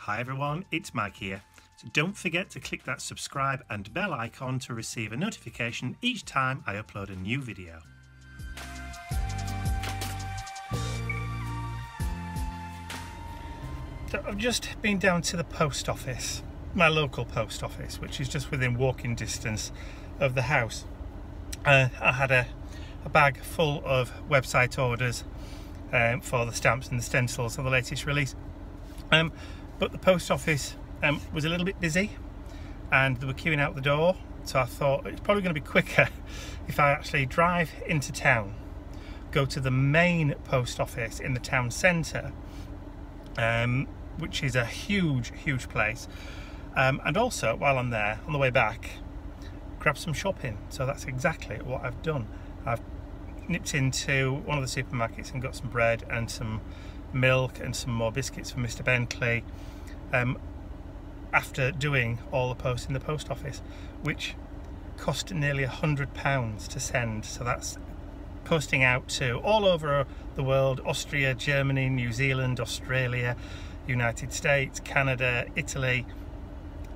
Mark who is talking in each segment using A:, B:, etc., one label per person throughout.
A: Hi everyone, it's Mike here. So don't forget to click that subscribe and bell icon to receive a notification each time I upload a new video. So I've just been down to the post office, my local post office, which is just within walking distance of the house. I had a bag full of website orders for the stamps and the stencils of the latest release. But the post office was a little bit busy and they were queuing out the door, so I thought it's probably going to be quicker if I actually drive into town, go to the main post office in the town centre, which is a huge place, and also while I'm there on the way back grab some shopping. So that's exactly what I've done. I've nipped into one of the supermarkets and got some bread and some milk and some more biscuits for Mr. Bentley, after doing all the posts in the post office, which cost nearly £100 to send. So that's posting out to all over the world: Austria, Germany, New Zealand, Australia, United States, Canada, Italy,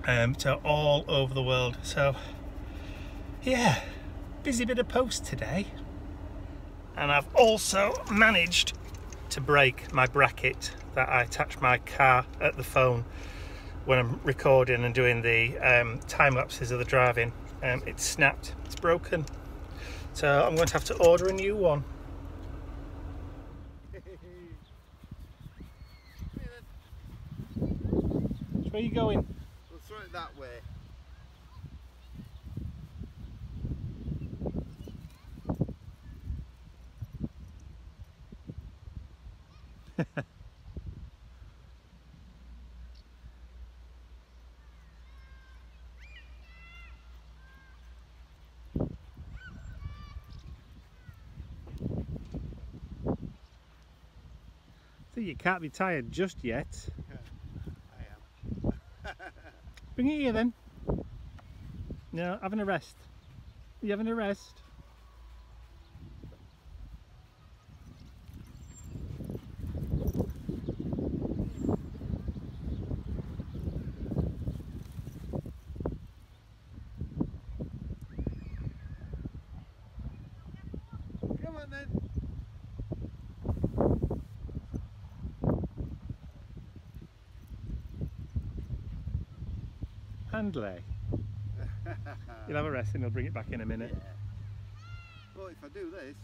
A: to all over the world. So yeah, busy bit of post today. And I've also managed to break my bracket that I attach my car at the phone when I'm recording and doing the time lapses of the driving. It's snapped, it's broken, so I'm going to have to order a new one. Where are you going?
B: We'll throw it that way.
A: So you can't be tired just yet.
B: I am.
A: Bring it here then. No, having a rest. Are you having a rest?
B: Come on then.
A: Handley. You'll have a rest and he'll bring it back in a minute.
B: Yeah. Well, if I do this,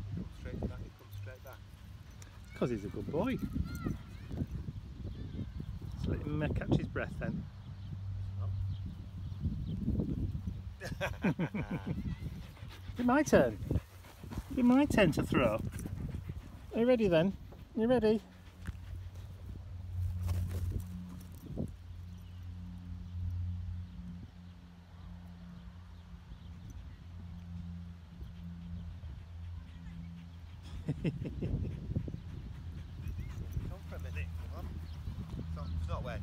B: he comes straight back. He comes straight back.
A: Because he's a good boy. Just let him catch his breath then. It's my turn. It's my turn to throw. Are you ready then? You ready?
B: Come for a minute, come on. It's not wet.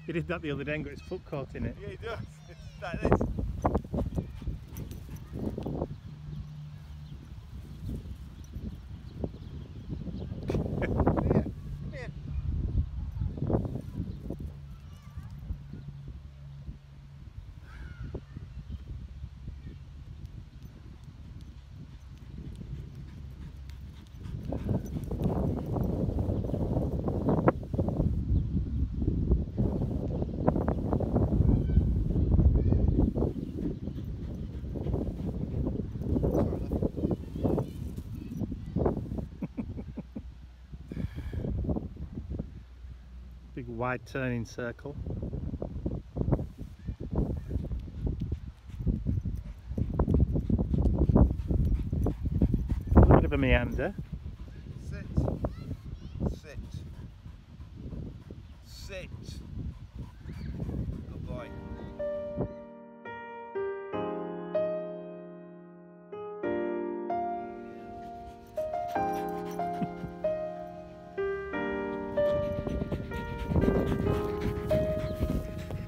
A: He did that the other day and got his foot caught in it.
B: Yeah, he does. It's like this.
A: Big wide turning circle. A little bit of a meander.
B: Sit. Sit. Sit. Good boy.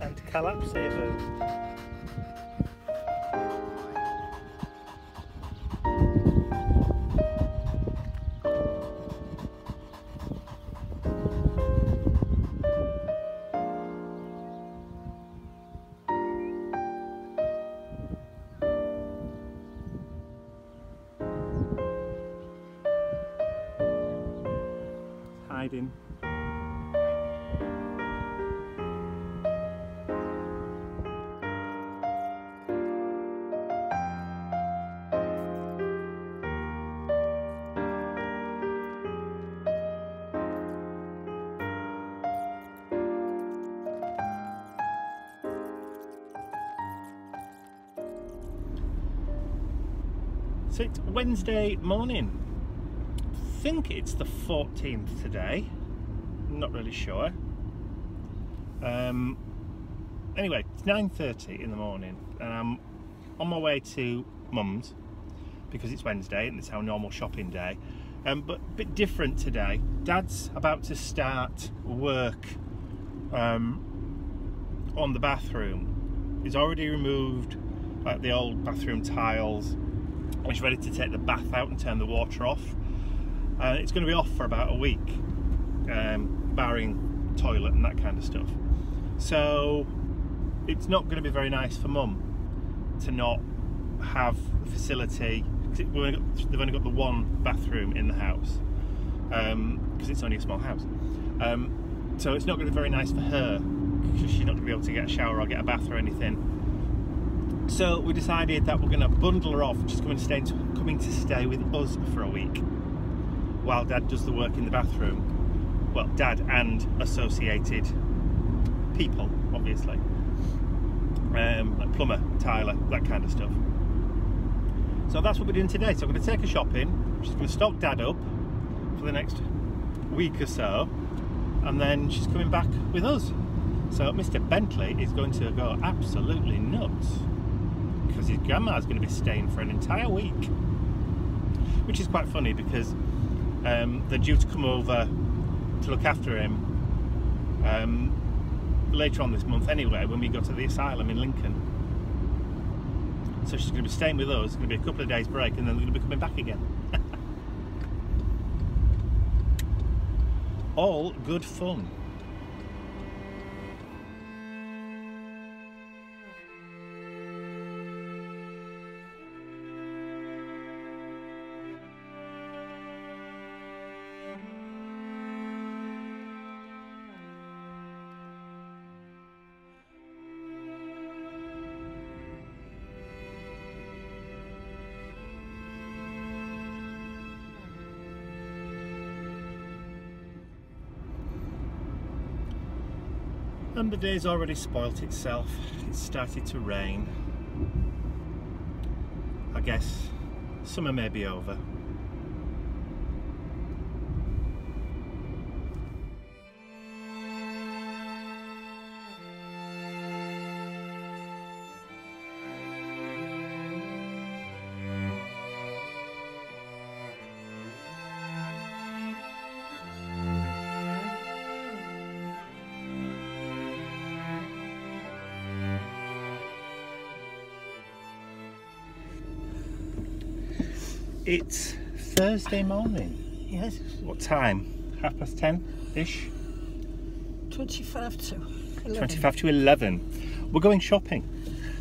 A: And collapse even. kidding. So it's Wednesday morning. I think it's the 14th today. I'm not really sure. Anyway, it's 9:30 in the morning and I'm on my way to Mum's because it's Wednesday and it's our normal shopping day. But a bit different today. Dad's about to start work on the bathroom. He's already removed the old bathroom tiles. He's ready to take the bath out and turn the water off. It's going to be off for about a week, barring toilet and that kind of stuff. So it's not going to be very nice for Mum to not have the facility, because they've only got the one bathroom in the house, because it's only a small house. So it's not going to be very nice for her, because she's not going to be able to get a shower or get a bath or anything. So we decided that we're going to bundle her off and she's coming to stay with us for a week while Dad does the work in the bathroom. Well, Dad and associated people, obviously, like plumber, tiler, that kind of stuff. So that's what we're doing today. So I'm going to take her shopping. She's going to stock Dad up for the next week or so, and then she's coming back with us. So Mr. Bentley is going to go absolutely nuts, because his grandma's going to be staying for an entire week, which is quite funny because they're due to come over to look after him later on this month anyway, when we go to the asylum in Lincoln. So she's going to be staying with us. It's going to be a couple of days break and then they're going to be coming back again. All good fun. And the day's already spoilt itself. It's started to rain. I guess summer may be over. It's Thursday morning.
C: Yes.
A: What time? 10:30-ish?
C: 25 to 11.
A: 25 to 11. We're going shopping.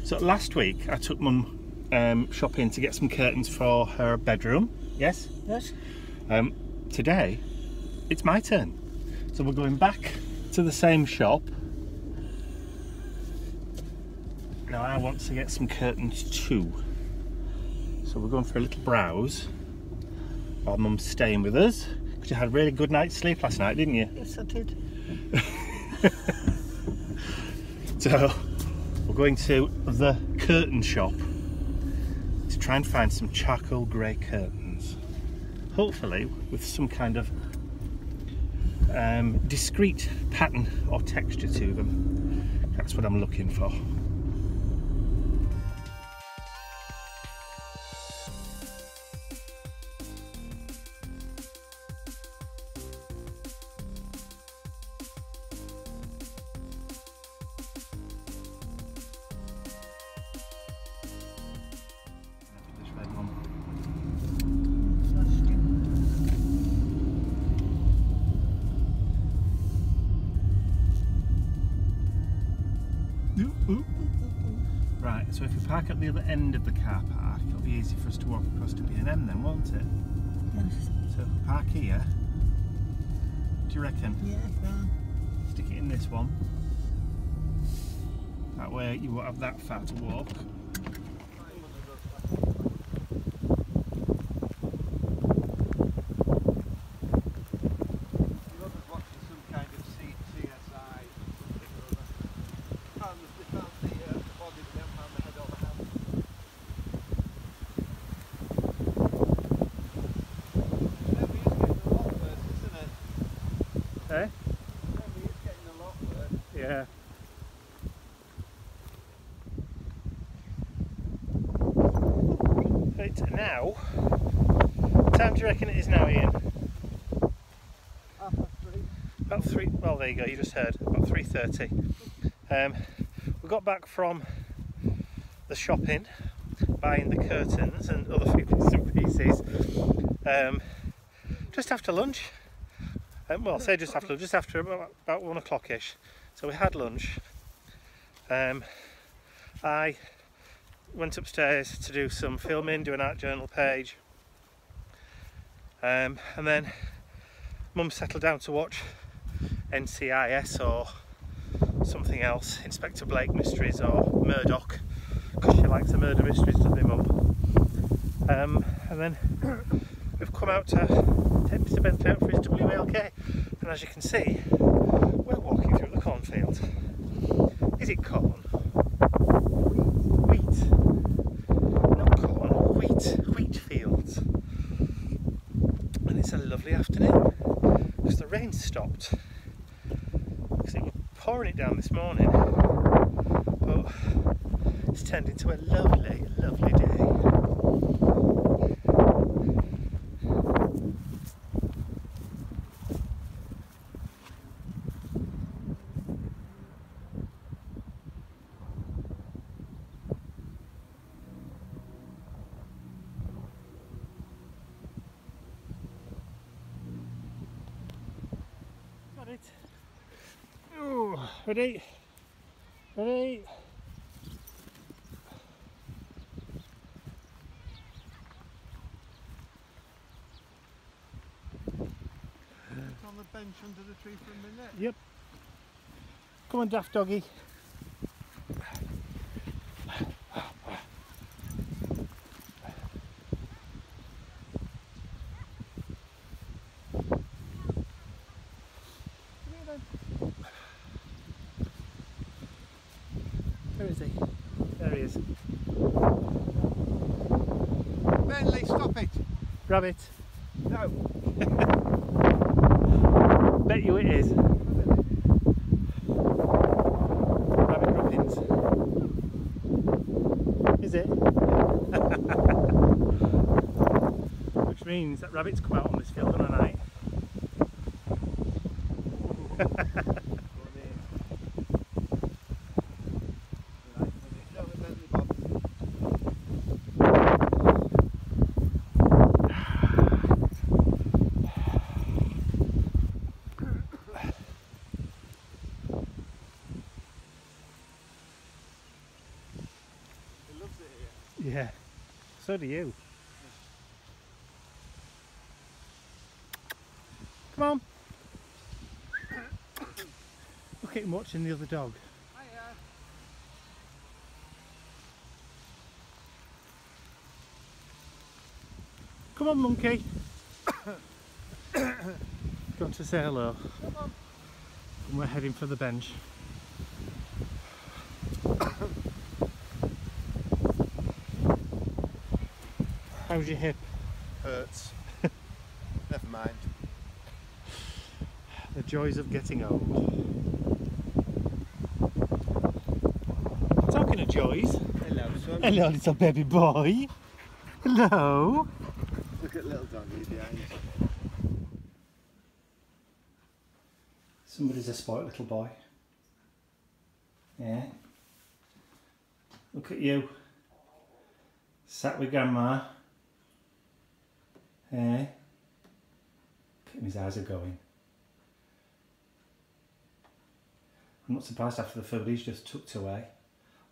A: So last week I took Mum shopping to get some curtains for her bedroom. Yes?
C: Yes.
A: Today it's my turn. So we're going back to the same shop. Now I want to get some curtains too. So we're going for a little browse while Mum's staying with us. Because you had a really good night's sleep last night, didn't you?
C: Yes, I did.
A: So we're going to the curtain shop to try and find some charcoal grey curtains. Hopefully with some kind of discreet pattern or texture to them. That's what I'm looking for. Right, so if we park at the other end of the car park, it'll be easy for us to walk across to B&M then, won't it?
C: Yes.
A: So if we park here, Do you reckon?
C: Yeah, fine.
A: Stick it in this one. That way you won't have that far to walk. Eh? Yeah. Right, now, what time do you reckon it is now, Ian?
B: 3:30.
A: About 3, well there you go, you just heard, about 3:30. We got back from the shopping, buying the curtains and other few bits and pieces, just after lunch. Well, say just after, about 1 o'clock-ish. So we had lunch. I went upstairs to do some filming, do an art journal page, and then Mum settled down to watch NCIS or something else, Inspector Blake Mysteries or Murdoch, because she likes the murder mysteries, doesn't she, Mum? And then we've come out to take Mr. Bentley out for his WLK, and as you can see, we're walking through the cornfield. Is it corn? Wheat. Not corn, wheat fields. And it's a lovely afternoon because the rain stopped. Because it was pouring it down this morning, but it's turned into a lovely, lovely day. Got it. Oh, ready? Ready?
B: On the bench under the tree for a minute.
A: Yep. Come on, daft doggy. Where is he? There he is.
B: Bentley, stop it!
A: Rabbit.
B: No.
A: Bet you it is. Rabbit rubbins. Is it? Which means that rabbits come out on this field on a night. Yeah, so do you. Come on. Look at him watching the other dog. Come on, monkey. Got to say hello.
B: Come on.
A: And we're heading for the bench. How's your hip?
B: Hurts. Never mind.
A: The joys of getting old. Talking of joys.
B: Hello, son.
A: Hello, little baby boy. Hello.
B: Look at little doggy behind.
A: Somebody's a spoilt little boy. Yeah. Look at you. Sat with grandma. Yeah. Look at him, his eyes are going. I'm not surprised after the food he's just tucked away.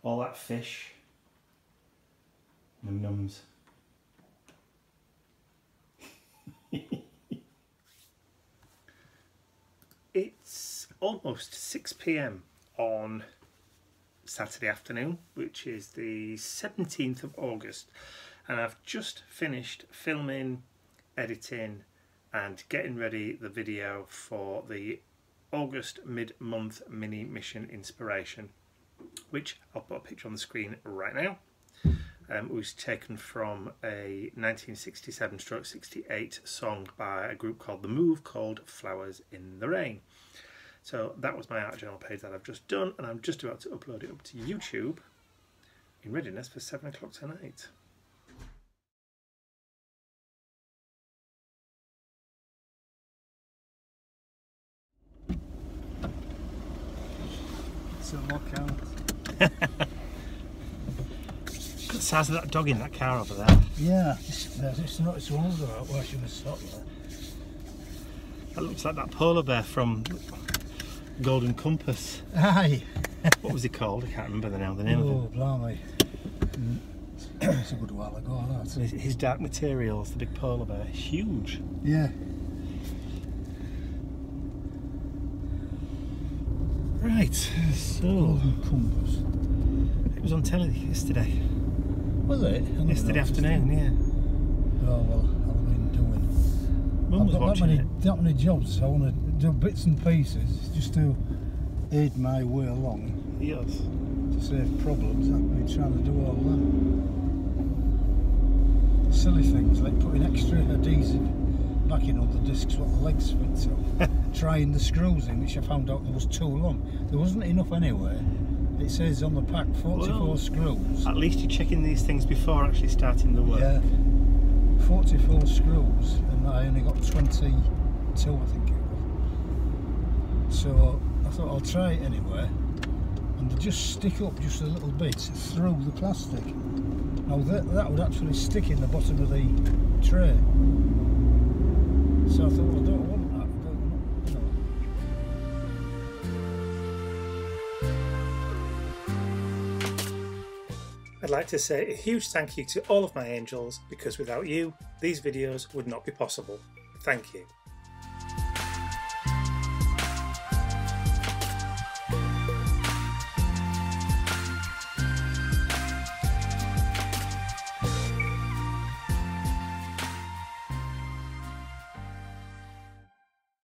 A: All that fish. Num nums. It's almost 6 p.m. on Saturday afternoon, which is the 17th of August, and I've just finished filming, editing and getting ready the video for the August mid-month mini mission inspiration, which I'll put a picture on the screen right now. It was taken from a 1967/68 song by a group called The Move called Flowers in the Rain. So that was my art journal page that I've just done, and I'm just about to upload it up to YouTube in readiness for 7 o'clock tonight.
D: So what counts?
A: The size of that dog in that car over there.
D: Yeah, it's noticed one about where she was stopped there.
A: That looks like that polar bear from Golden Compass.
D: Aye.
A: What was he called? I can't remember the name of it.
D: Oh, blimey. It's a good while ago, that.
A: His Dark Materials, the big polar bear, huge.
D: Yeah.
A: Right, so
D: Golden Compass.
A: it was on telly yesterday.
D: Was it?
A: Yesterday afternoon, yeah.
D: Oh well, I've been doing.
A: Mum was
D: I've got
A: watching it.
D: that many jobs, so I want to do bits and pieces just to aid my way along.
A: Yes.
D: To save problems. I've been trying to do all that. Silly things like putting extra adhesive back in all the discs what the legs fit to. Trying the screws in, which I found out there was too long. There wasn't enough anyway. It says on the pack 44 screws.
A: At least you're checking these things before actually starting the work.
D: Yeah. 44 screws, and I only got 22, I think it was. So I thought I'll try it anyway, and they just stick up just a little bit through the plastic. Now that would actually stick in the bottom of the tray. So I thought, well, I don't want that. You know.
A: I'd like to say a huge thank you to all of my angels, because without you, these videos would not be possible. Thank you.